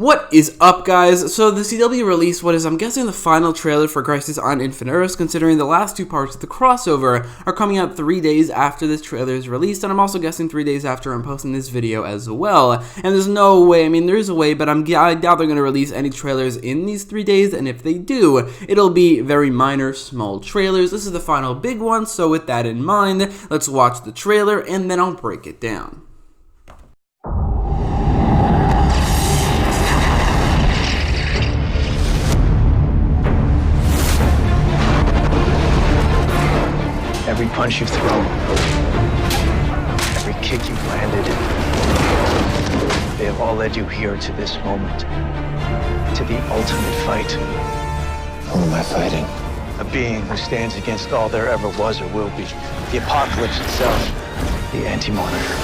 What is up, guys? So the CW released what is, I'm guessing, the final trailer for Crisis on Infinite Earths, considering the last two parts of the crossover are coming out 3 days after this trailer is released, and I'm also guessing 3 days after I'm posting this video as well. And there's no way, I mean, there's a way, but I doubt they're going to release any trailers in these 3 days, and if they do, it'll be very minor, small trailers. This is the final big one, so with that in mind, let's watch the trailer, and then I'll break it down. Every punch you've thrown, every kick you've landed, they have all led you here to this moment, to the ultimate fight. Who am I fighting? A being who stands against all there ever was or will be. The apocalypse itself, the Anti-Monitor.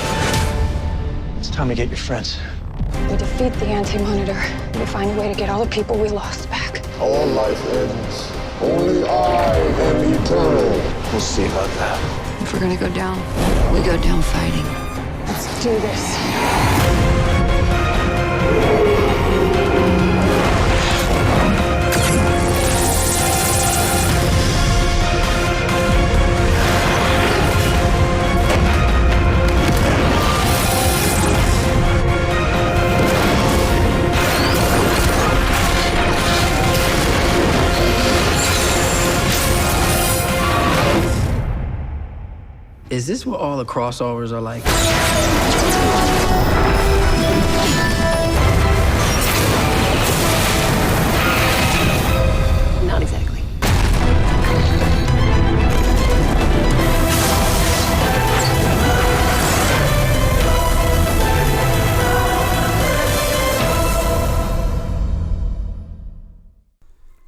It's time to get your friends. We defeat the Anti-Monitor, we find a way to get all the people we lost back. All life ends. Only I am eternal. We'll see about that. If we're gonna go down, we go down fighting. Let's do this. Is this what all the crossovers are like? Not exactly.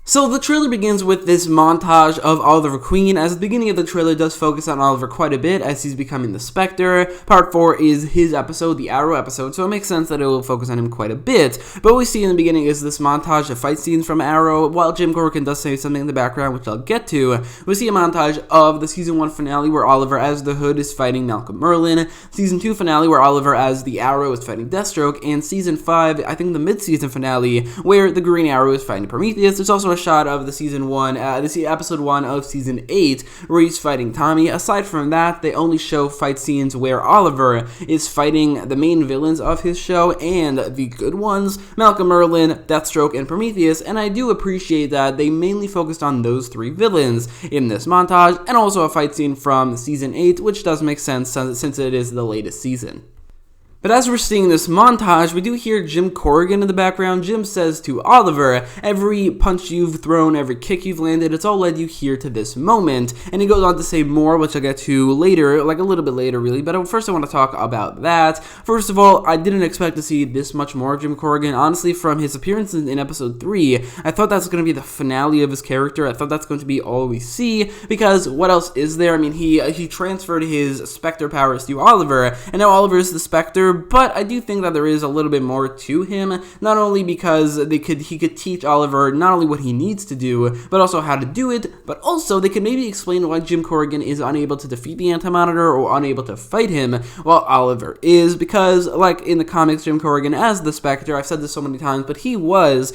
So the trailer begins with this montage of Oliver Queen, as the beginning of the trailer does focus on Oliver quite a bit as he's becoming the Spectre. Part 4 is his episode, the Arrow episode, so it makes sense that it will focus on him quite a bit. But what we see in the beginning is this montage of fight scenes from Arrow, while Jim Corrigan does say something in the background, which I'll get to. We see a montage of the Season 1 finale where Oliver as the Hood is fighting Malcolm Merlyn, Season 2 finale where Oliver as the Arrow is fighting Deathstroke, and Season 5, I think the mid-season finale, where the Green Arrow is fighting Prometheus. There's also a shot of the episode 1 of season 8 where he's fighting Tommy. Aside from that, they only show fight scenes where Oliver is fighting the main villains of his show and the good ones, Malcolm Merlyn, Deathstroke, and Prometheus, and I do appreciate that they mainly focused on those 3 villains in this montage, and also a fight scene from season 8, which does make sense since it is the latest season. But as we're seeing this montage, we do hear Jim Corrigan in the background. Jim says to Oliver, every punch you've thrown, every kick you've landed, it's all led you here to this moment. And he goes on to say more, which I'll get to later, like a little bit later really, but first I want to talk about that. First of all, I didn't expect to see this much more of Jim Corrigan. Honestly, from his appearance in episode 3, I thought that's going to be the finale of his character. I thought that's going to be all we see, because what else is there? I mean, he transferred his Spectre powers to Oliver, and now Oliver is the Spectre. But I do think that there is a little bit more to him, not only because he could teach Oliver not only what he needs to do, but also how to do it, but also they could maybe explain why Jim Corrigan is unable to defeat the Anti-Monitor or unable to fight him while Oliver is, because like in the comics, Jim Corrigan as the Spectre, I've said this so many times, but he was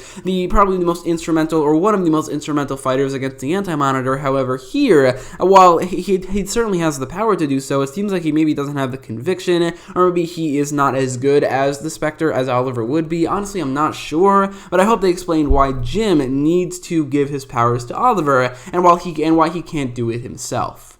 probably the most instrumental, or one of the most instrumental fighters against the Anti-Monitor. However, here, while he certainly has the power to do so, it seems like he maybe doesn't have the conviction, or maybe he is not as good as the Spectre as Oliver would be. Honestly, I'm not sure, but I hope they explain why Jim needs to give his powers to Oliver and why he can't do it himself.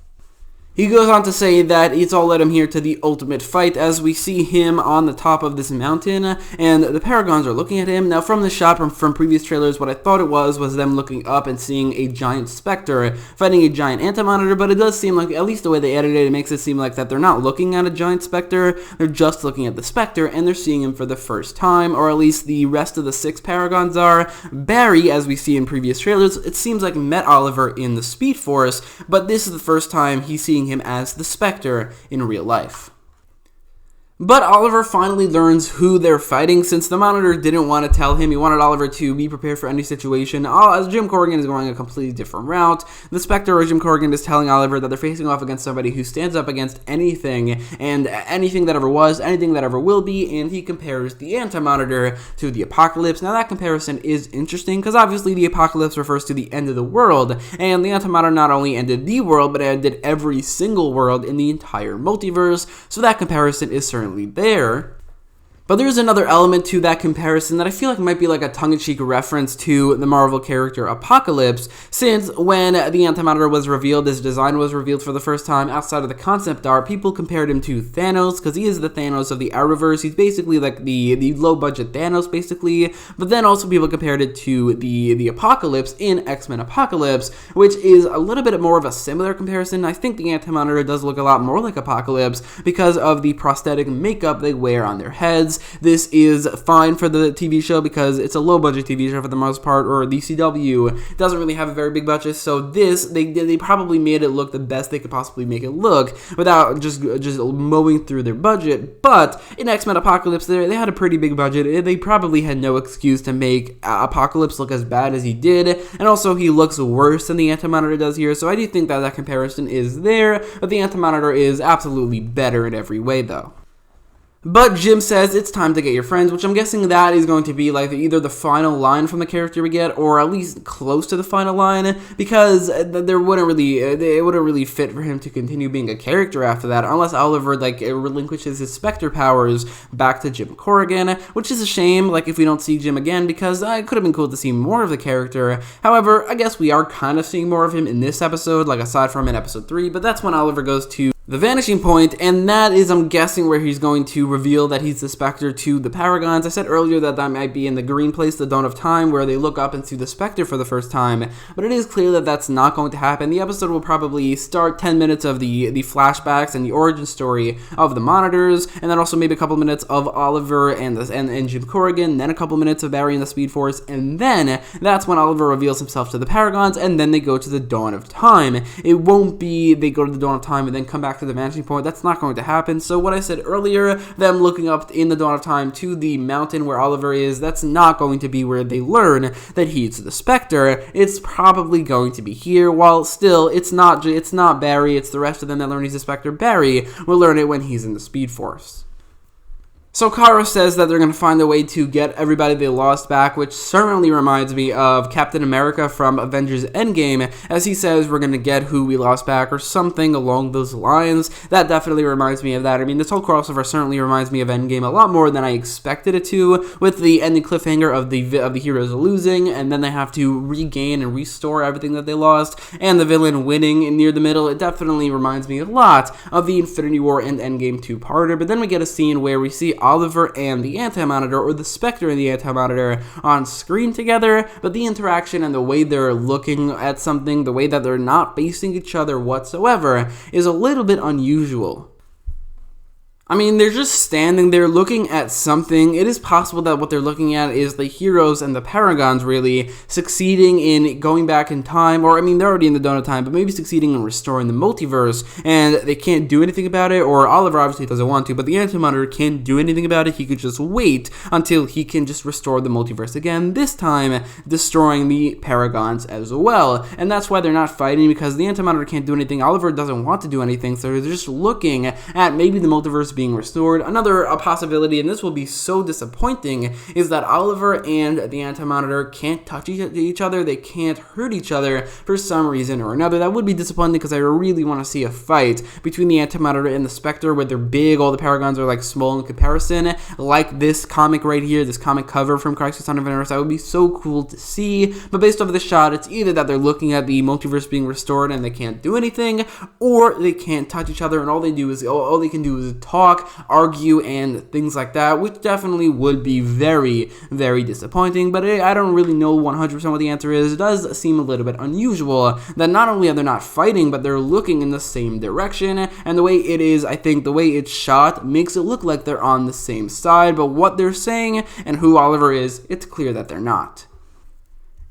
He goes on to say that it's all led him here to the ultimate fight, as we see him on the top of this mountain, and the Paragons are looking at him. Now, from the shot from previous trailers, what I thought it was them looking up and seeing a giant Spectre fighting a giant Anti-Monitor, but it does seem like, at least the way they edited it, makes it seem like that they're not looking at a giant Spectre, they're just looking at the Spectre, and they're seeing him for the first time, or at least the rest of the 6 Paragons are. Barry, as we see in previous trailers, it seems like met Oliver in the Speed Force, but this is the first time he's seeing him as the Spectre in real life. But Oliver finally learns who they're fighting, since the Monitor didn't want to tell him. He wanted Oliver to be prepared for any situation. As Jim Corrigan is going a completely different route. The Spectre, or Jim Corrigan, is telling Oliver that they're facing off against somebody who stands up against anything, and anything that ever was, anything that ever will be, and he compares the Anti-Monitor to the Apocalypse. Now that comparison is interesting, because obviously the Apocalypse refers to the end of the world, and the Anti-Monitor not only ended the world, but it ended every single world in the entire multiverse, so that comparison is certainly there. But there's another element to that comparison that I feel like might be like a tongue-in-cheek reference to the Marvel character Apocalypse, since when the Anti-Monitor was revealed, his design was revealed for the first time outside of the concept art, people compared him to Thanos, because he is the Thanos of the Arrowverse. He's basically like the low-budget Thanos, basically, but then also people compared it to the Apocalypse in X-Men Apocalypse, which is a little bit more of a similar comparison. I think the Anti-Monitor does look a lot more like Apocalypse because of the prosthetic makeup they wear on their heads. This is fine for the TV show because it's a low-budget TV show for the most part, or the CW doesn't really have a very big budget, so this, they probably made it look the best they could possibly make it look without just mowing through their budget. But in X-Men Apocalypse, they had a pretty big budget. They probably had no excuse to make Apocalypse look as bad as he did, and also he looks worse than the Anti-Monitor does here, so I do think that comparison is there, but the Anti-Monitor is absolutely better in every way, though. But Jim says it's time to get your friends, which I'm guessing that is going to be like either the final line from the character we get, or at least close to the final line, because it wouldn't really fit for him to continue being a character after that, unless Oliver relinquishes his Spectre powers back to Jim Corrigan, which is a shame, like if we don't see Jim again, because it could have been cool to see more of the character. However, I guess we are kind of seeing more of him in this episode, like aside from in episode 3, but that's when Oliver goes to the Vanishing Point, and that is, I'm guessing, where he's going to reveal that he's the Spectre to the Paragons. I said earlier that might be in the green place, the Dawn of Time, where they look up and see the Spectre for the first time, but it is clear that that's not going to happen. The episode will probably start 10 minutes of the flashbacks and the origin story of the Monitors, and then also maybe a couple minutes of Oliver and Jim Corrigan, then a couple minutes of Barry and the Speed Force, and then that's when Oliver reveals himself to the Paragons, and then they go to the Dawn of Time. It won't be they go to the Dawn of Time and then come back to the Vanishing Point. That's not going to happen. So what I said earlier, them looking up in the Dawn of Time to the mountain where Oliver is, that's not going to be where they learn that he's the Spectre. It's probably going to be here, while still it's not Barry, it's the rest of them that learn he's the Spectre. Barry will learn it when he's in the Speed Force. So Kara says that they're going to find a way to get everybody they lost back, which certainly reminds me of Captain America from Avengers Endgame, as he says we're going to get who we lost back, or something along those lines. That definitely reminds me of that. I mean, this whole crossover certainly reminds me of Endgame a lot more than I expected it to, with the ending cliffhanger of the heroes losing, and then they have to regain and restore everything that they lost, and the villain winning near the middle. It definitely reminds me a lot of the Infinity War and Endgame two-parter, but then we get a scene where we see Oliver and the Anti-Monitor, or the Spectre and the Anti-Monitor, on screen together, but the interaction and the way they're looking at something, the way that they're not facing each other whatsoever, is a little bit unusual. I mean, they're just standing there looking at something. It is possible that what they're looking at is the heroes and the Paragons really succeeding in going back in time, or I mean, they're already in the Dawn of Time, but maybe succeeding in restoring the multiverse, and they can't do anything about it, or Oliver obviously doesn't want to, but the Anti-Monitor can't do anything about it. He could just wait until he can just restore the multiverse again, this time destroying the Paragons as well. And that's why they're not fighting, because the Anti-Monitor can't do anything. Oliver doesn't want to do anything, so they're just looking at maybe the multiverse being restored. Another possibility, and this will be so disappointing, is that Oliver and the Anti-Monitor can't touch each other. They can't hurt each other for some reason or another. That would be disappointing, because I really want to see a fight between the Anti-Monitor and the Spectre, where they're big, all the Paragons are like small in comparison, like this comic right here, this comic cover from Crisis on Infinite Earths. That would be so cool to see, but based off of the shot, it's either that they're looking at the multiverse being restored and they can't do anything, or they can't touch each other, and all they can do is talk, argue, and things like that, which definitely would be very, very disappointing. But I don't really know 100% what the answer is. It does seem a little bit unusual that not only are they not fighting, but they're looking in the same direction, and the way it is, I think the way it's shot makes it look like they're on the same side, but what they're saying and who Oliver is, it's clear that they're not.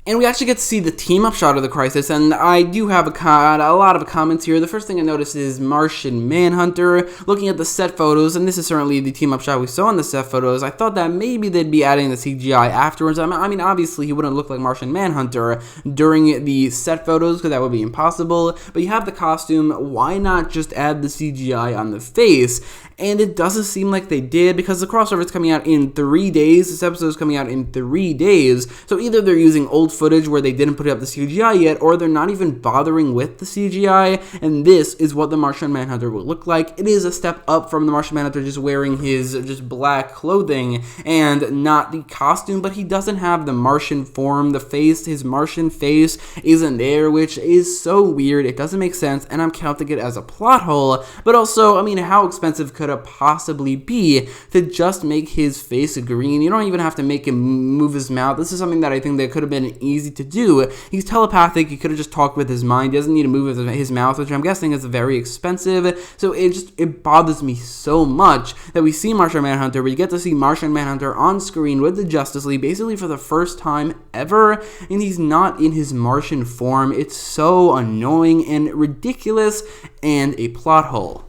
And we actually get to see the team-up shot of the Crisis, and I do have a lot of comments here. The first thing I noticed is Martian Manhunter. Looking at the set photos, and this is certainly the team-up shot we saw in the set photos, I thought that maybe they'd be adding the CGI afterwards. I mean, obviously, he wouldn't look like Martian Manhunter during the set photos, because that would be impossible. But you have the costume, why not just add the CGI on the face? And it doesn't seem like they did, because the crossover is coming out in 3 days. This episode is coming out in 3 days. So either they're using old footage where they didn't put up the CGI yet, or they're not even bothering with the CGI, and this is what the Martian Manhunter will look like. It is a step up from the Martian Manhunter just wearing his just black clothing and not the costume, but he doesn't have the Martian form. The face, his Martian face isn't there, which is so weird. It doesn't make sense, and I'm counting it as a plot hole. But also, I mean, how expensive could it possibly be to just make his face green? You don't even have to make him move his mouth. This is something that I think that could have been easy to do. He's telepathic. He could have just talked with his mind. He doesn't need to move his mouth, which I'm guessing is very expensive. So it bothers me so much that we see Martian Manhunter. We get to see Martian Manhunter on screen with the Justice League basically for the first time ever, and he's not in his Martian form. It's so annoying and ridiculous and a plot hole.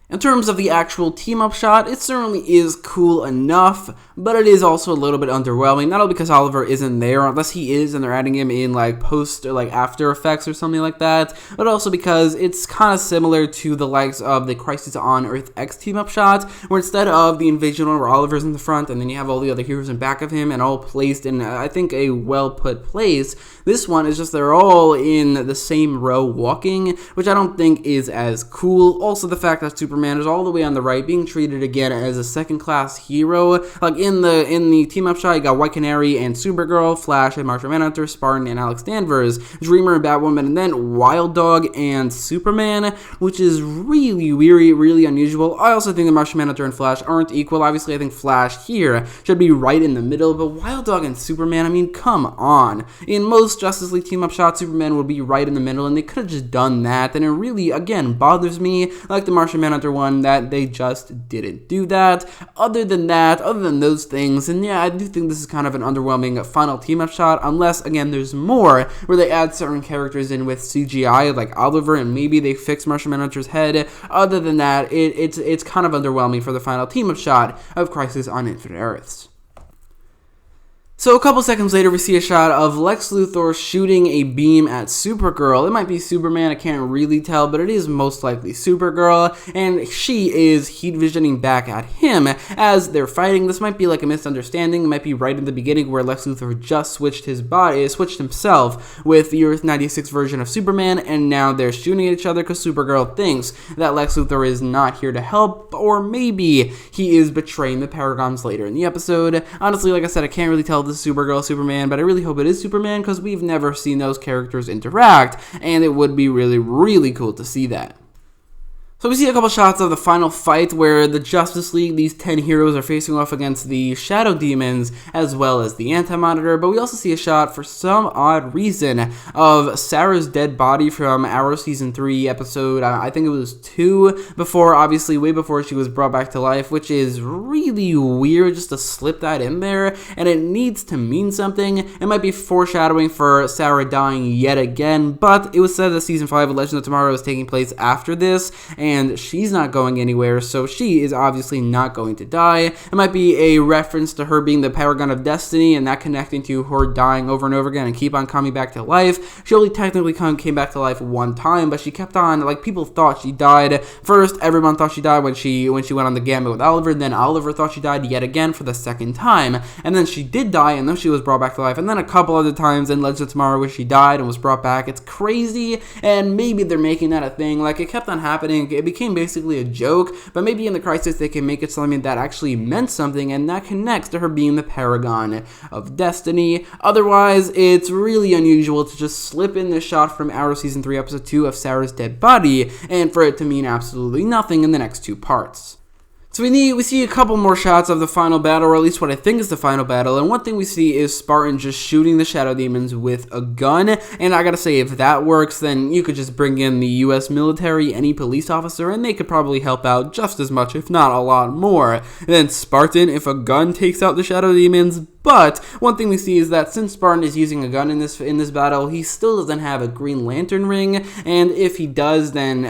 In terms of the actual team-up shot, it certainly is cool enough, but it is also a little bit underwhelming, not only because Oliver isn't there, unless he is and they're adding him in like post or like After Effects or something like that, but also because it's kind of similar to the likes of the Crisis on Earth X team-up shot, where instead of the invasion one where Oliver's in the front and then you have all the other heroes in back of him and all placed in, I think, a well-put place, this one is just they're all in the same row walking, which I don't think is as cool. Also, the fact that Superman is all the way on the right, being treated again as a second-class hero. Like in the team-up shot, you got White Canary and Supergirl, Flash and Martian Manhunter, Spartan and Alex Danvers, Dreamer and Batwoman, and then Wild Dog and Superman, which is really weird, really unusual. I also think that Martian Manhunter and Flash aren't equal. Obviously, I think Flash here should be right in the middle, but Wild Dog and Superman, I mean, come on. In most Justice League team-up shots, Superman would be right in the middle, and they could have just done that, and it really, again, bothers me, like the Martian Manhunter one, that they just didn't do that. Other than those things, and yeah, I do think this is kind of an underwhelming final team-up shot, unless, again, there's more where they add certain characters in with CGI, like Oliver, and maybe they fix Martian Manhunter's head. Other than that, it's kind of underwhelming for the final team-up shot of Crisis on Infinite Earths. So a couple seconds later, we see a shot of Lex Luthor shooting a beam at Supergirl. It might be Superman, I can't really tell, but it is most likely Supergirl, and she is heat visioning back at him as they're fighting. This might be like a misunderstanding. It might be right in the beginning where Lex Luthor just switched himself with the Earth 96 version of Superman, and now they're shooting at each other because Supergirl thinks that Lex Luthor is not here to help, or maybe he is betraying the Paragons later in the episode. Honestly, like I said, I can't really tell this is Supergirl, Superman, but I really hope it is Superman because we've never seen those characters interact, and it would be really, really cool to see that. So we see a couple shots of the final fight where the Justice League, these 10 heroes, are facing off against the Shadow Demons as well as the Anti-Monitor, but we also see a shot, for some odd reason, of Sarah's dead body from Arrow Season 3 episode, I think it was 2, obviously way before she was brought back to life, which is really weird just to slip that in there, and it needs to mean something. It might be foreshadowing for Sarah dying yet again, but it was said that Season 5 of Legend of Tomorrow is taking place after this, and she's not going anywhere, so she is obviously not going to die. It might be a reference to her being the Paragon of Destiny and that connecting to her dying over and over again and keep on coming back to life. She only technically came back to life one time, but she kept on, like, people thought she died. First, everyone thought she died when she went on the gambit with Oliver, then Oliver thought she died yet again for the second time, and then she did die, and then she was brought back to life, and then a couple other times in Legends of Tomorrow where she died and was brought back. It's crazy, and maybe they're making that a thing. Like, it kept on happening. It became basically a joke, but maybe in the Crisis they can make it something that actually meant something, and that connects to her being the Paragon of Destiny. Otherwise, it's really unusual to just slip in this shot from Arrow Season 3 Episode 2 of Sarah's dead body, and for it to mean absolutely nothing in the next two parts. So we see a couple more shots of the final battle, or at least what I think is the final battle, and one thing we see is Spartan just shooting the Shadow Demons with a gun, and I gotta say, if that works, then you could just bring in the US military, any police officer, and they could probably help out just as much, if not a lot more, than Spartan if a gun takes out the Shadow Demons. But one thing we see is that since Spartan is using a gun in this battle, he still doesn't have a Green Lantern ring, and if he does, then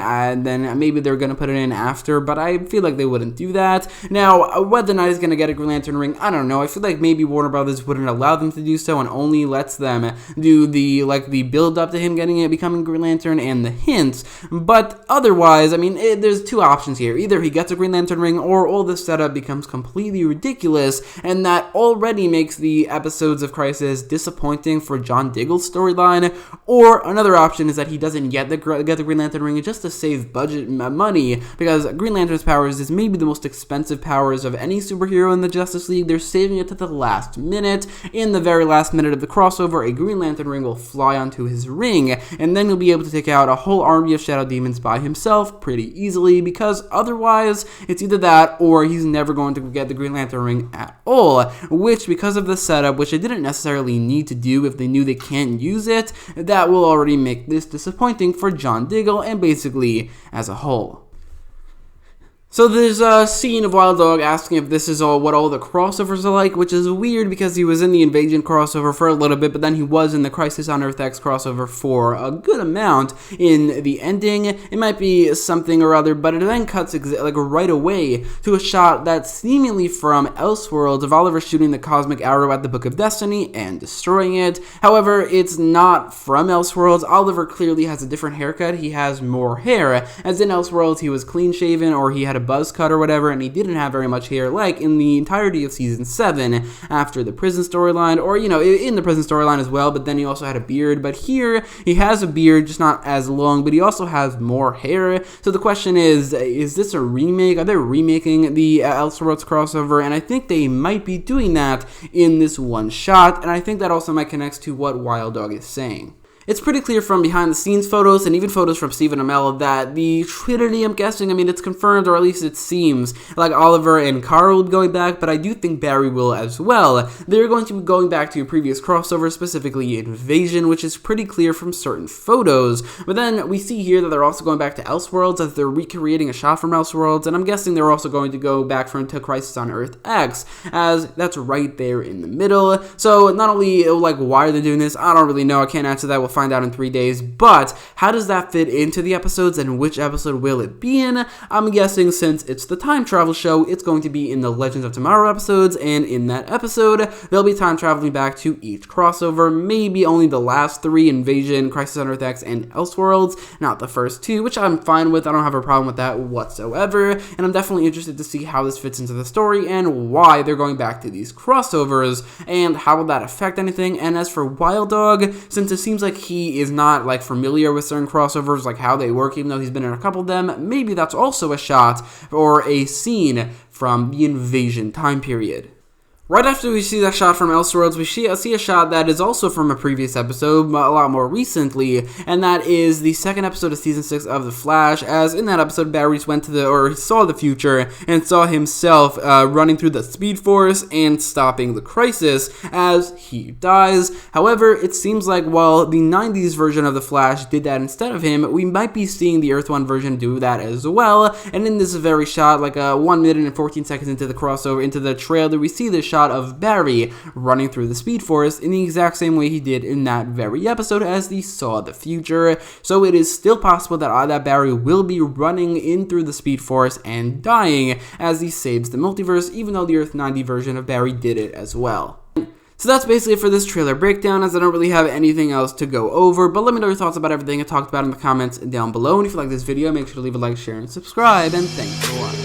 maybe they're gonna put it in after. But I feel like they wouldn't do that. Now, whether or not he's gonna get a Green Lantern ring, I don't know. I feel like maybe Warner Brothers wouldn't allow them to do so, and only lets them do the build up to him becoming Green Lantern and the hints. But otherwise, I mean, there's two options here: either he gets a Green Lantern ring, or all this setup becomes completely ridiculous, and that already makes the episodes of Crisis disappointing for John Diggle's storyline. Or another option is that he doesn't get the Green Lantern ring just to save budget money, because Green Lantern's powers is maybe the most expensive powers of any superhero in the Justice League. They're saving it to the last minute. In the very last minute of the crossover, a Green Lantern ring will fly onto his ring, and then he'll be able to take out a whole army of Shadow Demons by himself pretty easily, because otherwise it's either that or he's never going to get the Green Lantern ring at all, which, because of the setup, which they didn't necessarily need to do if they knew they can't use it, that will already make this disappointing for John Diggle and basically as a whole. So there's a scene of Wild Dog asking if this is what all the crossovers are like, which is weird because he was in the Invasion crossover for a little bit, but then he was in the Crisis on Earth X crossover for a good amount in the ending. It might be something or other, but it then cuts right away to a shot that's seemingly from Elseworlds of Oliver shooting the cosmic arrow at the Book of Destiny and destroying it. However, it's not from Elseworlds. Oliver clearly has a different haircut. He has more hair, as in Elseworlds he was clean shaven, or he had a buzz cut or whatever, and he didn't have very much hair like in the entirety of season 7 after the prison storyline, or in the prison storyline as well, but then he also had a beard. But here he has a beard, just not as long, but he also has more hair. So the question is this a remake? Are they remaking the Elseworlds crossover? And I think they might be doing that in this one shot, and I think that also might connect to what Wild Dog is saying. It's pretty clear from behind-the-scenes photos and even photos from Stephen Amell that the Trinity, I'm guessing, it's confirmed, or at least it seems like Oliver and Carl will be going back, but I do think Barry will as well. They're going to be going back to a previous crossover, specifically Invasion, which is pretty clear from certain photos. But then we see here that they're also going back to Elseworlds, as they're recreating a shot from Elseworlds, and I'm guessing they're also going to go back to Crisis on Earth X, as that's right there in the middle. So not only why are they doing this, I don't really know. I can't answer that. We'll find out in 3 days, but how does that fit into the episodes, and which episode will it be in? I'm guessing since it's the time travel show, it's going to be in the Legends of Tomorrow episodes, and in that episode they'll be time traveling back to each crossover, maybe only the last 3, Invasion, Crisis on Earth X, and Elseworlds, not the first 2, which I'm fine with. I don't have a problem with that whatsoever, and I'm definitely interested to see how this fits into the story and why they're going back to these crossovers, and how will that affect anything. And as for Wild Dog, since it seems like he is not familiar with certain crossovers, how they work, even though he's been in a couple of them, maybe that's also a shot or a scene from the Invasion time period. Right after we see that shot from Elseworlds, we see a shot that is also from a previous episode, a lot more recently, and that is the second episode of Season 6 of The Flash, as in that episode, Barry saw the future and saw himself running through the Speed Force and stopping the Crisis as he dies. However, it seems like while the 90s version of The Flash did that instead of him, we might be seeing the Earth 1 version do that as well, and in this very shot, 1 minute and 14 seconds into the crossover, into the trailer, we see this shot of Barry running through the Speed Force in the exact same way he did in that very episode as he saw the future. So it is still possible that Barry will be running in through the Speed Force and dying as he saves the multiverse, even though the Earth 90 version of Barry did it as well. So that's basically it for this trailer breakdown, as I don't really have anything else to go over, but let me know your thoughts about everything I talked about in the comments down below, and if you like this video, make sure to leave a like, share, and subscribe, and thanks for watching.